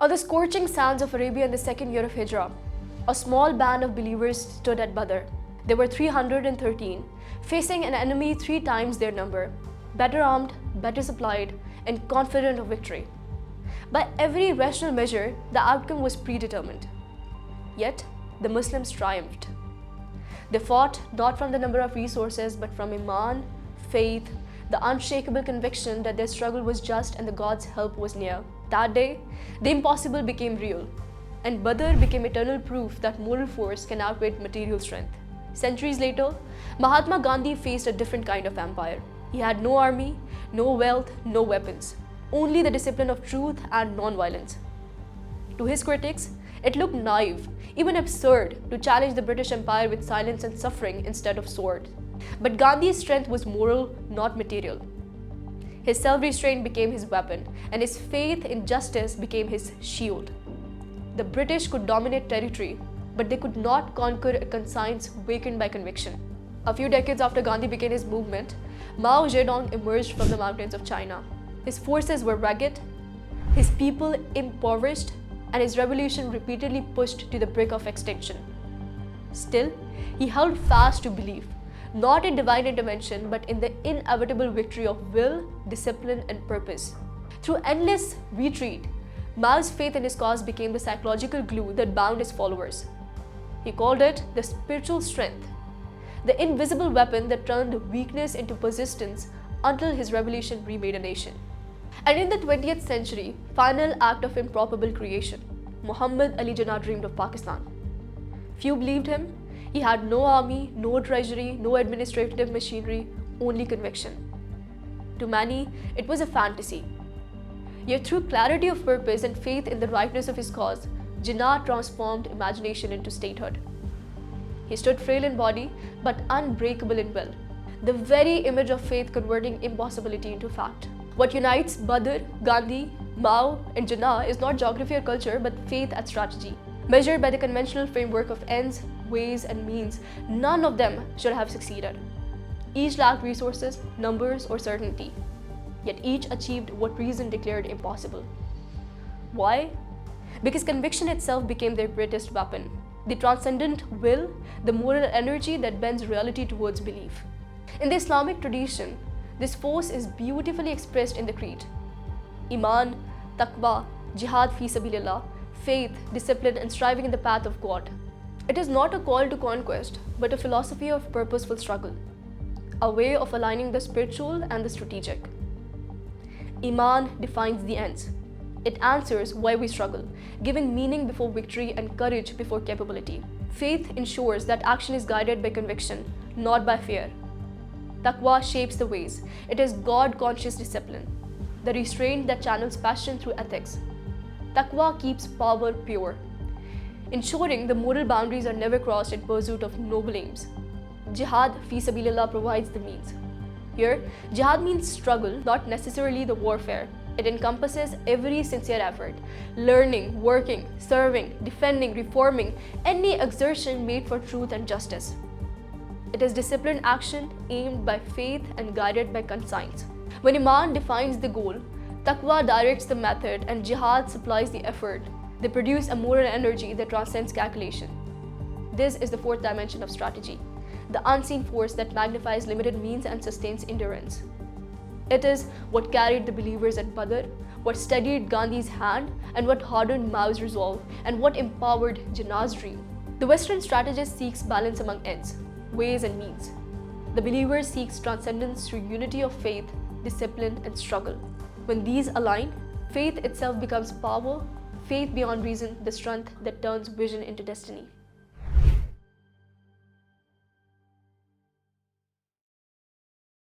On the scorching sands of Arabia in the second year of Hijrah, a small band of believers stood at Badr. They were 313, facing an enemy 3 times their number, better armed, better supplied, and confident of victory. By every rational measure, the outcome was predetermined. Yet, the Muslims triumphed. They fought not from the number of resources, but from Imaan, faith, the unshakable conviction that their struggle was just and the God's help was near. That day, the impossible became real, and Badr became eternal proof that moral force can outweigh material strength. Centuries later, Mahatma Gandhi faced a different kind of empire. He had no army, no wealth, no weapons, only the discipline of truth and non-violence. To his critics, it looked naive, even absurd, to challenge the British Empire with silence and suffering instead of sword. But Gandhi's strength was moral, not material. His self-restraint became his weapon, and his faith in justice became his shield. The British could dominate territory, but they could not conquer a conscience wakened by conviction. A few decades after Gandhi began his movement, Mao Zedong emerged from the mountains of China. His forces were rugged, his people impoverished, and his revolution repeatedly pushed to the brink of extinction. Still, he held fast to belief, not in divine intervention, but in the inevitable victory of will, discipline, and purpose. Through endless retreat, Mao's faith in his cause became the psychological glue that bound his followers. He called it the spiritual strength, the invisible weapon that turned weakness into persistence until his revolution remade a nation. And in the 20th century, final act of improbable creation, Muhammad Ali Jinnah dreamed of Pakistan. Few believed him. He had no army, no treasury, no administrative machinery, only conviction. To many, it was a fantasy. Yet through clarity of purpose and faith in the rightness of his cause, Jinnah transformed imagination into statehood. He stood frail in body, but unbreakable in will, the very image of faith converting impossibility into fact. What unites Badr, Gandhi, Mao, and Jinnah is not geography or culture, but faith and strategy. Measured by the conventional framework of ends, ways, and means, none of them should have succeeded. Each lacked resources, numbers, or certainty. Yet each achieved what reason declared impossible. Why? Because conviction itself became their greatest weapon. The transcendent will, the moral energy that bends reality towards belief. In the Islamic tradition, this force is beautifully expressed in the creed. Imaan, Taqwa, Jihad fi sabilillah, faith, discipline, and striving in the path of God. It is not a call to conquest, but a philosophy of purposeful struggle, a way of aligning the spiritual and the strategic. Imaan defines the ends. It answers why we struggle, giving meaning before victory and courage before capability. Faith ensures that action is guided by conviction, not by fear. Taqwa shapes the ways. It is God-conscious discipline, the restraint that channels passion through ethics. Taqwa keeps power pure, ensuring the moral boundaries are never crossed in pursuit of noble aims. Jihad fi sabilillah provides the means. Here, jihad means struggle, not necessarily the warfare. It encompasses every sincere effort, learning, working, serving, defending, reforming, any exertion made for truth and justice. It is disciplined action aimed by faith and guided by conscience. When Iman defines the goal, Taqwa directs the method, and Jihad supplies the effort. They produce a moral energy that transcends calculation. This is the fourth dimension of strategy, the unseen force that magnifies limited means and sustains endurance. It is what carried the believers at Badr, what steadied Gandhi's hand, and what hardened Mao's resolve, and what empowered Jinnah's dream. The Western strategist seeks balance among ends, ways, and means. The believer seeks transcendence through unity of faith, discipline, and struggle. When these align, faith itself becomes power, faith beyond reason, the strength that turns vision into destiny.